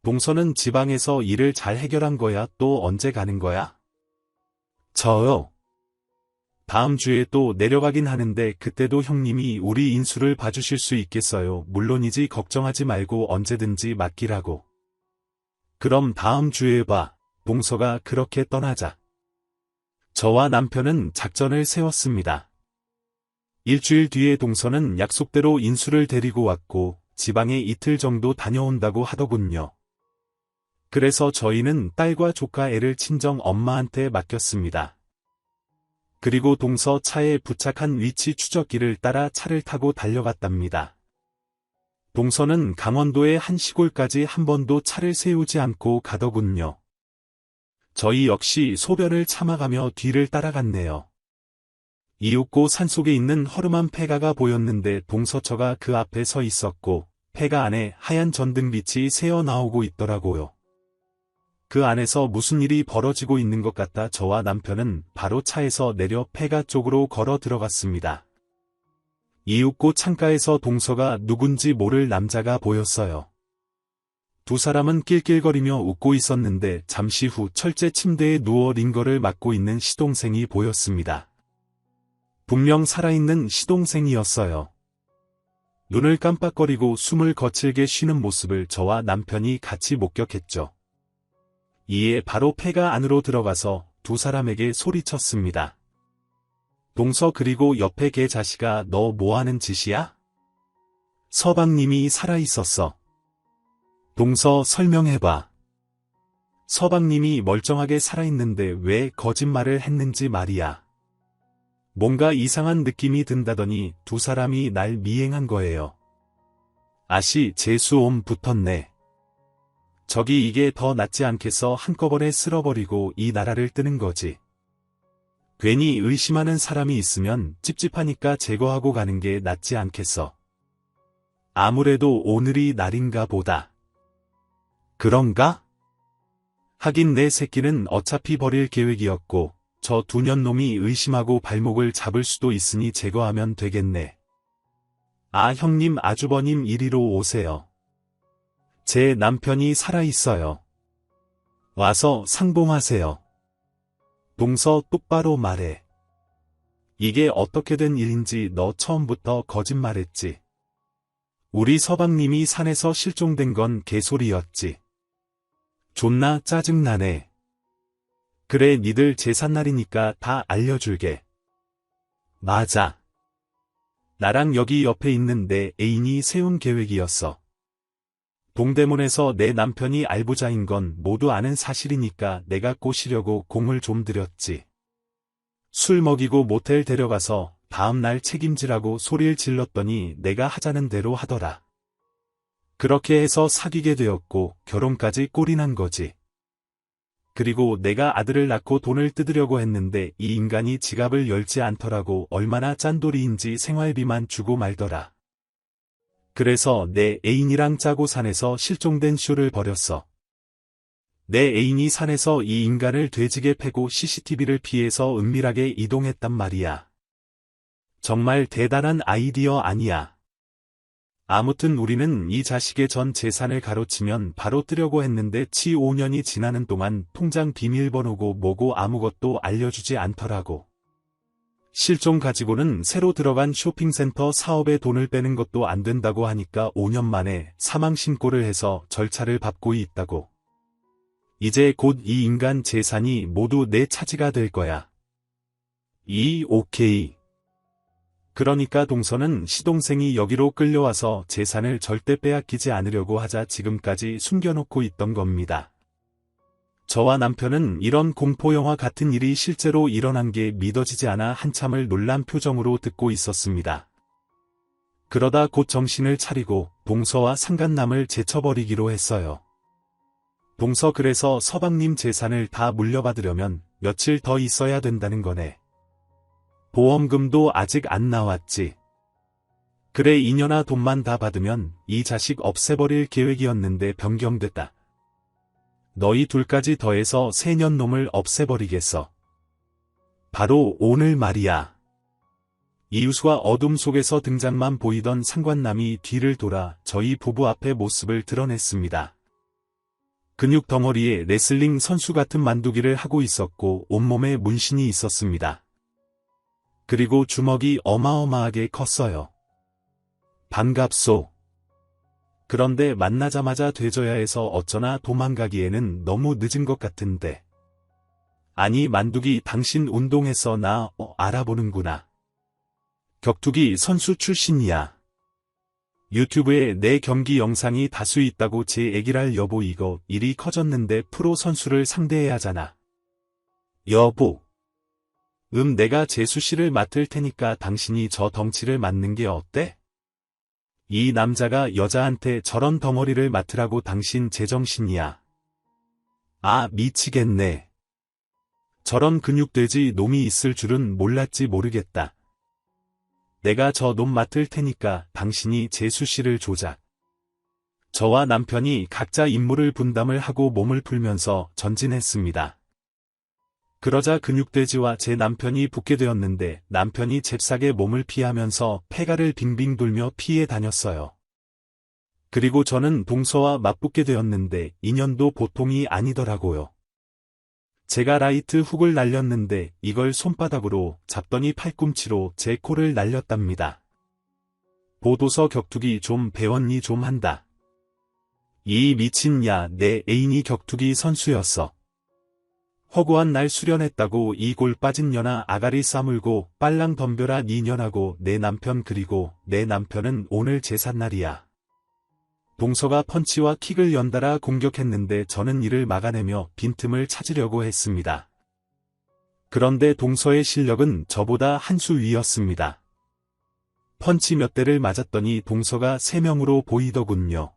동서는 지방에서 일을 잘 해결한 거야? 또 언제 가는 거야? 저요. 다음 주에 또 내려가긴 하는데 그때도 형님이 우리 인수를 봐주실 수 있겠어요? 물론이지. 걱정하지 말고 언제든지 맡기라고. 그럼 다음 주에 봐. 동서가 그렇게 떠나자 저와 남편은 작전을 세웠습니다. 일주일 뒤에 동서는 약속대로 인수를 데리고 왔고 지방에 이틀 정도 다녀온다고 하더군요. 그래서 저희는 딸과 조카 애를 친정 엄마한테 맡겼습니다. 그리고 동서 차에 부착한 위치 추적기를 따라 차를 타고 달려갔답니다. 동서는 강원도의 한 시골까지 한 번도 차를 세우지 않고 가더군요. 저희 역시 소변을 참아가며 뒤를 따라갔네요. 이윽고 산속에 있는 허름한 폐가가 보였는데 동서처가 그 앞에 서 있었고 폐가 안에 하얀 전등빛이 새어 나오고 있더라고요. 그 안에서 무슨 일이 벌어지고 있는 것 같아 저와 남편은 바로 차에서 내려 폐가 쪽으로 걸어 들어갔습니다. 이윽고 창가에서 동서가 누군지 모를 남자가 보였어요. 두 사람은 낄낄거리며 웃고 있었는데 잠시 후 철제 침대에 누워 링거를 맞고 있는 시동생이 보였습니다. 분명 살아있는 시동생이었어요. 눈을 깜빡거리고 숨을 거칠게 쉬는 모습을 저와 남편이 같이 목격했죠. 이에 바로 폐가 안으로 들어가서 두 사람에게 소리쳤습니다. 동서, 그리고 옆에 개 자식아, 너 뭐하는 짓이야? 서방님이 살아있었어. 동서, 설명해봐. 서방님이 멀쩡하게 살아있는데 왜 거짓말을 했는지 말이야. 뭔가 이상한 느낌이 든다더니 두 사람이 날 미행한 거예요. 아씨, 재수옴 붙었네. 저기 이게 더 낫지 않겠어? 한꺼번에 쓸어버리고 이 나라를 뜨는 거지. 괜히 의심하는 사람이 있으면 찝찝하니까 제거하고 가는 게 낫지 않겠어. 아무래도 오늘이 날인가 보다. 그런가? 하긴 내 새끼는 어차피 버릴 계획이었고 저 두 년놈이 의심하고 발목을 잡을 수도 있으니 제거하면 되겠네. 아, 형님, 아주버님 이리로 오세요. 제 남편이 살아있어요. 와서 상봉하세요. 동서, 똑바로 말해. 이게 어떻게 된 일인지. 너 처음부터 거짓말했지. 우리 서방님이 산에서 실종된 건 개소리였지. 존나 짜증나네. 그래, 니들 제삿날이니까 다 알려줄게. 맞아. 나랑 여기 옆에 있는 내 애인이 세운 계획이었어. 동대문에서 내 남편이 알부자인 건 모두 아는 사실이니까 내가 꼬시려고 공을 좀 들였지. 술 먹이고 모텔 데려가서 다음날 책임지라고 소리를 질렀더니 내가 하자는 대로 하더라. 그렇게 해서 사귀게 되었고 결혼까지 꼴이 난 거지. 그리고 내가 아들을 낳고 돈을 뜯으려고 했는데 이 인간이 지갑을 열지 않더라고. 얼마나 짠돌이인지 생활비만 주고 말더라. 그래서 내 애인이랑 짜고 산에서 실종된 쇼를 벌였어. 내 애인이 산에서 이 인간을 돼지게 패고 CCTV를 피해서 은밀하게 이동했단 말이야. 정말 대단한 아이디어 아니야. 아무튼 우리는 이 자식의 전 재산을 가로치면 바로 뜨려고 했는데 5년이 지나는 동안 통장 비밀번호고 뭐고 아무것도 알려주지 않더라고. 실종 가지고는 새로 들어간 쇼핑센터 사업에 돈을 빼는 것도 안 된다고 하니까 5년 만에 사망신고를 해서 절차를 밟고 있다고. 이제 곧 이 인간 재산이 모두 내 차지가 될 거야. 오케이. 그러니까 동서는 시동생이 여기로 끌려와서 재산을 절대 빼앗기지 않으려고 하자 지금까지 숨겨놓고 있던 겁니다. 저와 남편은 이런 공포영화 같은 일이 실제로 일어난 게 믿어지지 않아 한참을 놀란 표정으로 듣고 있었습니다. 그러다 곧 정신을 차리고 동서와 상간남을 제쳐버리기로 했어요. 동서 그래서 서방님 재산을 다 물려받으려면 며칠 더 있어야 된다는 거네. 보험금도 아직 안 나왔지. 그래 이년아 돈만 다 받으면 이 자식 없애버릴 계획이었는데 변경됐다. 너희 둘까지 더해서 3년 놈을 없애버리겠어. 바로 오늘 말이야. 이유수와 어둠 속에서 등장만 보이던 상관남이 뒤를 돌아 저희 부부 앞에 모습을 드러냈습니다. 근육 덩어리에 레슬링 선수 같은 만두기를 하고 있었고 온몸에 문신이 있었습니다. 그리고 주먹이 어마어마하게 컸어요. 반갑소. 그런데 만나자마자 되져야 해서 어쩌나 도망가기에는 너무 늦은 것 같은데. 아니 만두기 당신 운동해서 나 알아보는구나. 격투기 선수 출신이야. 유튜브에 내 경기 영상이 다수 있다고 제 애기랄 여보 이거 일이 커졌는데 프로 선수를 상대해야 하잖아. 여보. 내가 재수씨를 맡을 테니까 당신이 저 덩치를 맡는 게 어때? 이 남자가 여자한테 저런 덩어리를 맡으라고 당신 제정신이야. 아 미치겠네. 저런 근육돼지 놈이 있을 줄은 몰랐지 모르겠다. 내가 저 놈 맡을 테니까 당신이 재수씨를 조작. 저와 남편이 각자 임무를 분담을 하고 몸을 풀면서 전진했습니다. 그러자 근육돼지와 제 남편이 붙게 되었는데 남편이 잽싸게 몸을 피하면서 폐가를 빙빙 돌며 피해 다녔어요. 그리고 저는 동서와 맞붙게 되었는데 인연도 보통이 아니더라고요. 제가 라이트 훅을 날렸는데 이걸 손바닥으로 잡더니 팔꿈치로 제 코를 날렸답니다. 보도서 격투기 좀 배웠니 좀 한다. 이 미친 야 내 애인이 격투기 선수였어. 허구한 날 수련했다고 이 골 빠진 년아 아가리 싸물고 빨랑 덤벼라 니 년하고 내 남편 그리고 내 남편은 오늘 제삿날이야. 동서가 펀치와 킥을 연달아 공격했는데 저는 이를 막아내며 빈틈을 찾으려고 했습니다. 그런데 동서의 실력은 저보다 한 수 위였습니다. 펀치 몇 대를 맞았더니 동서가 3명으로 보이더군요.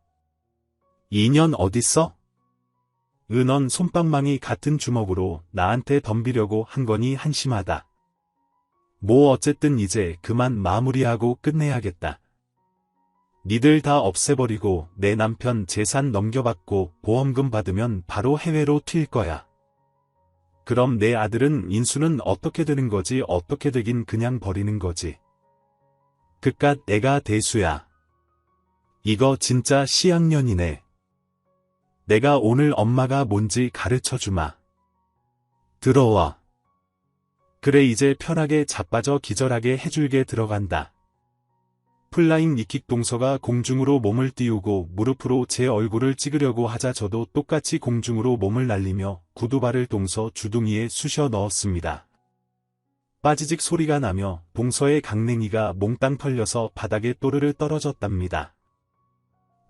이년 어딨어? 넌 솜방망이 같은 주먹으로 나한테 덤비려고 한 거니 한심하다. 뭐 어쨌든 이제 그만 마무리하고 끝내야겠다. 니들 다 없애버리고 내 남편 재산 넘겨받고 보험금 받으면 바로 해외로 튈 거야. 그럼 내 아들은 인수는 어떻게 되는 거지 어떻게 되긴 그냥 버리는 거지. 그깟 애가 대수야. 이거 진짜 시학년이네. 내가 오늘 엄마가 뭔지 가르쳐주마. 들어와. 그래 이제 편하게 자빠져 기절하게 해줄게 들어간다. 플라잉 니킥 동서가 공중으로 몸을 띄우고 무릎으로 제 얼굴을 찍으려고 하자 저도 똑같이 공중으로 몸을 날리며 구두발을 동서 주둥이에 쑤셔 넣었습니다. 빠지직 소리가 나며 동서의 강냉이가 몽땅 털려서 바닥에 또르르 떨어졌답니다.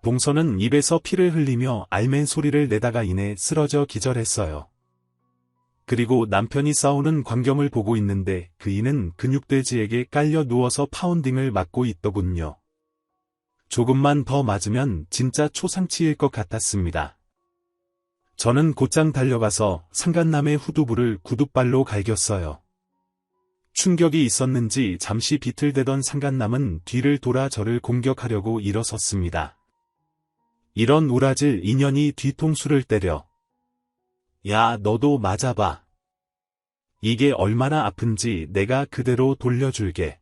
동서는 입에서 피를 흘리며 알맨 소리를 내다가 이내 쓰러져 기절했어요. 그리고 남편이 싸우는 광경을 보고 있는데 그 이는 근육돼지에게 깔려 누워서 파운딩을 맞고 있더군요. 조금만 더 맞으면 진짜 초상치일 것 같았습니다. 저는 곧장 달려가서 상간남의 후두부를 구둣발로 갈겼어요. 충격이 있었는지 잠시 비틀대던 상간남은 뒤를 돌아 저를 공격하려고 일어섰습니다. 이런 우라질 인연이 뒤통수를 때려. 야, 너도 맞아봐. 이게 얼마나 아픈지 내가 그대로 돌려줄게.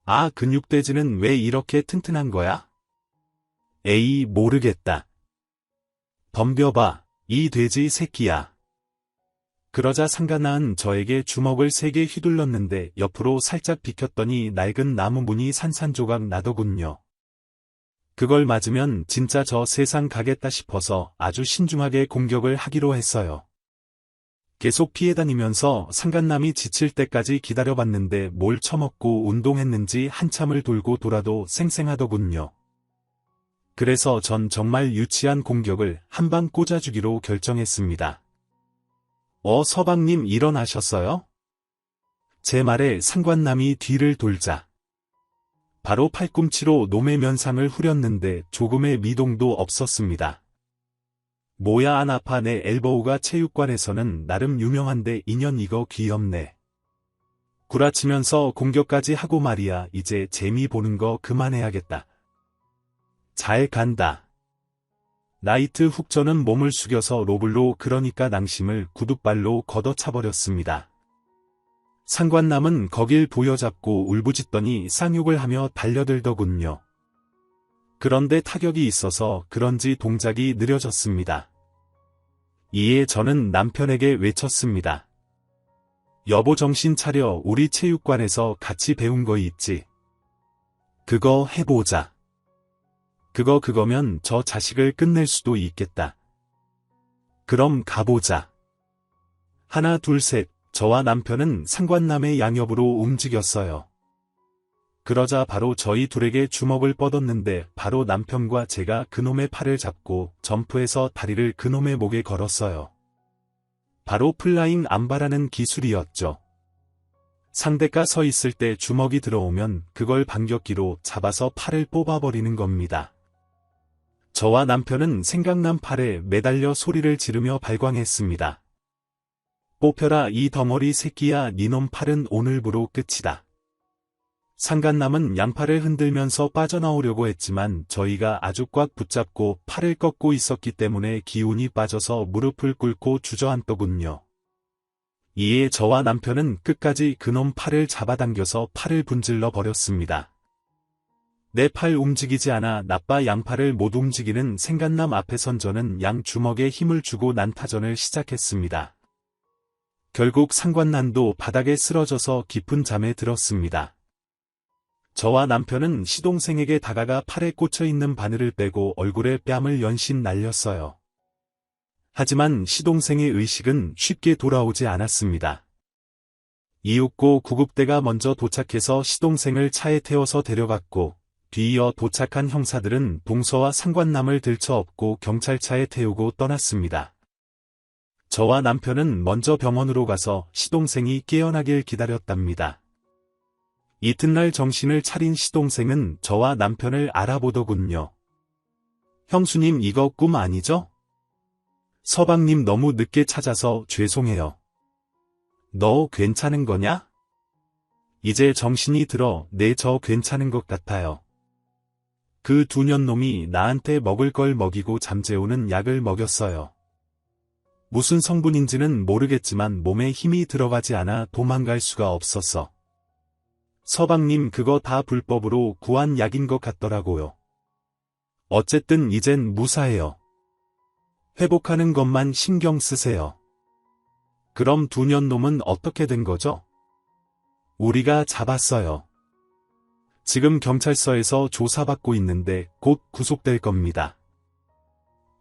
아, 근육돼지는 왜 이렇게 튼튼한 거야? 에이, 모르겠다. 덤벼봐, 이 돼지 새끼야. 그러자 상간나은 저에게 주먹을 3개 휘둘렀는데 옆으로 살짝 비켰더니 낡은 나무 문이 산산조각 나더군요. 그걸 맞으면 진짜 저 세상 가겠다 싶어서 아주 신중하게 공격을 하기로 했어요. 계속 피해 다니면서 상간남이 지칠 때까지 기다려봤는데 뭘 처먹고 운동했는지 한참을 돌고 돌아도 쌩쌩하더군요. 그래서 전 정말 유치한 공격을 한 방 꽂아주기로 결정했습니다. 서방님 일어나셨어요? 제 말에 상관남이 뒤를 돌자 바로 팔꿈치로 놈의 면상을 후렸는데 조금의 미동도 없었습니다. 뭐야 안 아파. 내 엘보우가 체육관에서는 나름 유명한데 인연 이거 귀엽네. 구라치면서 공격까지 하고 말이야. 이제 재미 보는 거 그만해야겠다. 잘 간다. 나이트 훅. 저는 몸을 숙여서 로블로 그러니까 낭심을 구둣발로 걷어차버렸습니다. 상관남은 거길 부여잡고 울부짖더니 쌍욕을 하며 달려들더군요. 그런데 타격이 있어서 그런지 동작이 느려졌습니다. 이에 저는 남편에게 외쳤습니다. 여보 정신 차려. 우리 체육관에서 같이 배운 거 있지. 그거 해보자. 그거면 저 자식을 끝낼 수도 있겠다. 그럼 가보자. 하나 둘 셋. 저와 남편은 상관남의 양옆으로 움직였어요. 그러자 바로 저희 둘에게 주먹을 뻗었는데 바로 남편과 제가 그놈의 팔을 잡고 점프해서 다리를 그놈의 목에 걸었어요. 바로 플라잉 암바라는 기술이었죠. 상대가 서 있을 때 주먹이 들어오면 그걸 반격기로 잡아서 팔을 뽑아버리는 겁니다. 저와 남편은 생각난 팔에 매달려 소리를 지르며 발광했습니다. 뽑혀라 이 덩어리 새끼야. 니놈 팔은 오늘부로 끝이다. 상간남은 양팔을 흔들면서 빠져나오려고 했지만 저희가 아주 꽉 붙잡고 팔을 꺾고 있었기 때문에 기운이 빠져서 무릎을 꿇고 주저앉더군요. 이에 저와 남편은 끝까지 그놈 팔을 잡아당겨서 팔을 분질러 버렸습니다. 내 팔 움직이지 않아. 나빠. 양팔을 못 움직이는 생간남 앞에선 저는 양 주먹에 힘을 주고 난타전을 시작했습니다. 결국 상관남도 바닥에 쓰러져서 깊은 잠에 들었습니다. 저와 남편은 시동생에게 다가가 팔에 꽂혀있는 바늘을 빼고 얼굴에 뺨을 연신 날렸어요. 하지만 시동생의 의식은 쉽게 돌아오지 않았습니다. 이윽고 구급대가 먼저 도착해서 시동생을 차에 태워서 데려갔고 뒤이어 도착한 형사들은 동서와 상관남을 들쳐업고 경찰차에 태우고 떠났습니다. 저와 남편은 먼저 병원으로 가서 시동생이 깨어나길 기다렸답니다. 이튿날 정신을 차린 시동생은 저와 남편을 알아보더군요. 형수님 이거 꿈 아니죠? 서방님 너무 늦게 찾아서 죄송해요. 너 괜찮은 거냐? 이제 정신이 들어. 네, 저 괜찮은 것 같아요. 그 두 년놈이 나한테 먹을 걸 먹이고 잠재우는 약을 먹였어요. 무슨 성분인지는 모르겠지만 몸에 힘이 들어가지 않아 도망갈 수가 없었어. 서방님 그거 다 불법으로 구한 약인 것 같더라고요. 어쨌든 이젠 무사해요. 회복하는 것만 신경 쓰세요. 그럼 두 년놈은 어떻게 된 거죠? 우리가 잡았어요. 지금 경찰서에서 조사받고 있는데 곧 구속될 겁니다.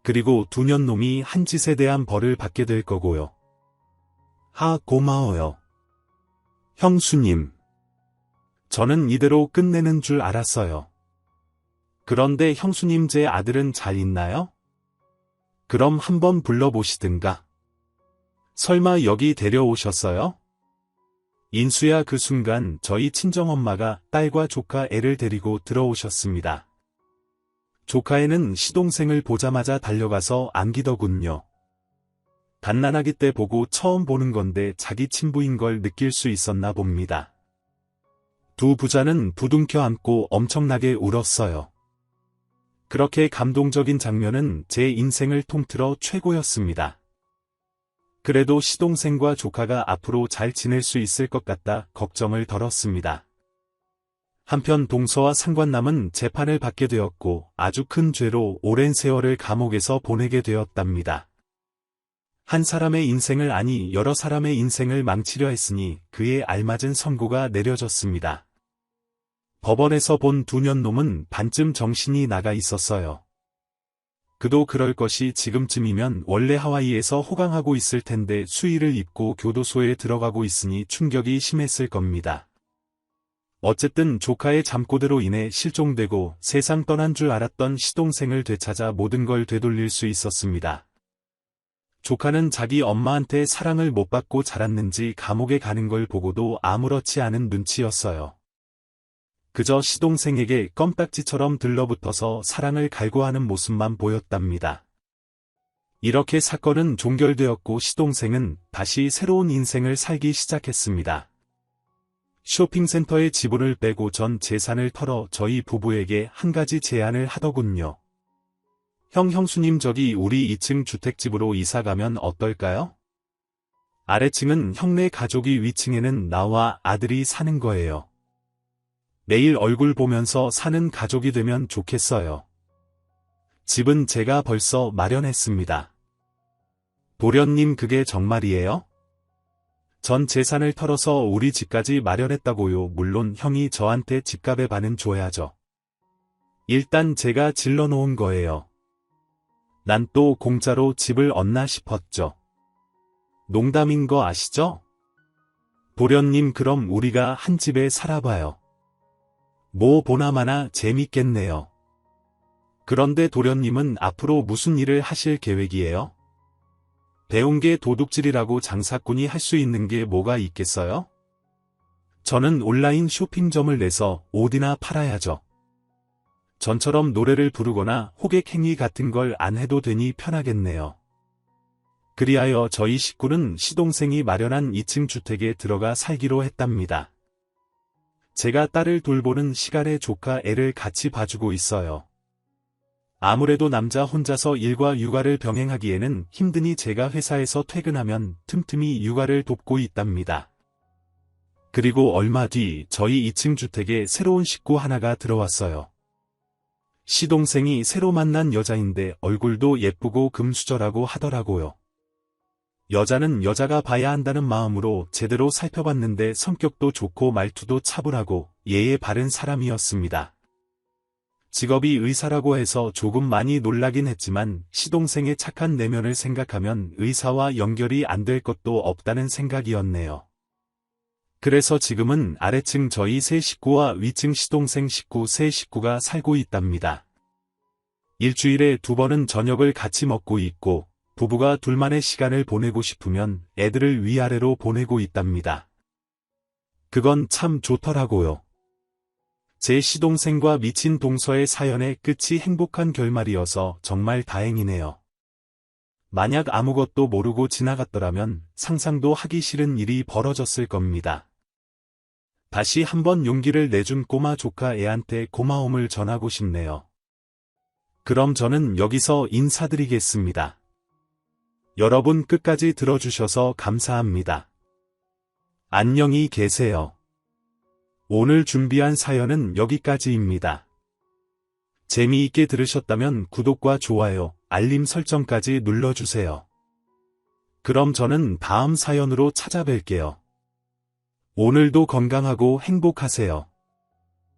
그리고 두 년놈이 한 짓에 대한 벌을 받게 될 거고요. 고마워요. 형수님. 저는 이대로 끝내는 줄 알았어요. 그런데 형수님 제 아들은 잘 있나요? 그럼 한번 불러보시든가. 설마 여기 데려오셨어요? 인수야 그 순간 저희 친정엄마가 딸과 조카 애를 데리고 들어오셨습니다. 조카애는 시동생을 보자마자 달려가서 안기더군요. 갓난아기 때 보고 처음 보는 건데 자기 친부인 걸 느낄 수 있었나 봅니다. 두 부자는 부둥켜 안고 엄청나게 울었어요. 그렇게 감동적인 장면은 제 인생을 통틀어 최고였습니다. 그래도 시동생과 조카가 앞으로 잘 지낼 수 있을 것 같다 걱정을 덜었습니다. 한편 동서와 상관남은 재판을 받게 되었고 아주 큰 죄로 오랜 세월을 감옥에서 보내게 되었답니다. 한 사람의 인생을 아니 여러 사람의 인생을 망치려 했으니 그에 알맞은 선고가 내려졌습니다. 법원에서 본 두 년놈은 반쯤 정신이 나가 있었어요. 그도 그럴 것이 지금쯤이면 원래 하와이에서 호강하고 있을 텐데 수의를 입고 교도소에 들어가고 있으니 충격이 심했을 겁니다. 어쨌든 조카의 잠꼬대로 인해 실종되고 세상 떠난 줄 알았던 시동생을 되찾아 모든 걸 되돌릴 수 있었습니다. 조카는 자기 엄마한테 사랑을 못 받고 자랐는지 감옥에 가는 걸 보고도 아무렇지 않은 눈치였어요. 그저 시동생에게 껌딱지처럼 들러붙어서 사랑을 갈구하는 모습만 보였답니다. 이렇게 사건은 종결되었고 시동생은 다시 새로운 인생을 살기 시작했습니다. 쇼핑센터의 지분을 빼고 전 재산을 털어 저희 부부에게 한 가지 제안을 하더군요. 형수님 저기 우리 2층 주택집으로 이사가면 어떨까요? 아래층은 형네 가족이 위층에는 나와 아들이 사는 거예요. 매일 얼굴 보면서 사는 가족이 되면 좋겠어요. 집은 제가 벌써 마련했습니다. 도련님 그게 정말이에요? 전 재산을 털어서 우리 집까지 마련했다고요. 물론 형이 저한테 집값의 반은 줘야죠. 일단 제가 질러놓은 거예요. 난 또 공짜로 집을 얻나 싶었죠. 농담인 거 아시죠? 도련님 그럼 우리가 한 집에 살아봐요. 뭐 보나마나 재밌겠네요. 그런데 도련님은 앞으로 무슨 일을 하실 계획이에요? 배운 게 도둑질이라고 장사꾼이 할 수 있는 게 뭐가 있겠어요? 저는 온라인 쇼핑점을 내서 옷이나 팔아야죠. 전처럼 노래를 부르거나 호객행위 같은 걸 안 해도 되니 편하겠네요. 그리하여 저희 식구는 시동생이 마련한 2층 주택에 들어가 살기로 했답니다. 제가 딸을 돌보는 시간에 조카 애를 같이 봐주고 있어요. 아무래도 남자 혼자서 일과 육아를 병행하기에는 힘드니 제가 회사에서 퇴근하면 틈틈이 육아를 돕고 있답니다. 그리고 얼마 뒤 저희 2층 주택에 새로운 식구 하나가 들어왔어요. 시동생이 새로 만난 여자인데 얼굴도 예쁘고 금수저라고 하더라고요. 여자는 여자가 봐야 한다는 마음으로 제대로 살펴봤는데 성격도 좋고 말투도 차분하고 예의 바른 사람이었습니다. 직업이 의사라고 해서 조금 많이 놀라긴 했지만 시동생의 착한 내면을 생각하면 의사와 연결이 안 될 것도 없다는 생각이었네요. 그래서 지금은 아래층 저희 세 식구와 위층 시동생 식구 세 식구가 살고 있답니다. 일주일에 2번은 저녁을 같이 먹고 있고 부부가 둘만의 시간을 보내고 싶으면 애들을 위아래로 보내고 있답니다. 그건 참 좋더라고요. 제 시동생과 미친 동서의 사연의 끝이 행복한 결말이어서 정말 다행이네요. 만약 아무것도 모르고 지나갔더라면 상상도 하기 싫은 일이 벌어졌을 겁니다. 다시 한번 용기를 내준 꼬마 조카 애한테 고마움을 전하고 싶네요. 그럼 저는 여기서 인사드리겠습니다. 여러분 끝까지 들어주셔서 감사합니다. 안녕히 계세요. 오늘 준비한 사연은 여기까지입니다. 재미있게 들으셨다면 구독과 좋아요, 알림 설정까지 눌러주세요. 그럼 저는 다음 사연으로 찾아뵐게요. 오늘도 건강하고 행복하세요.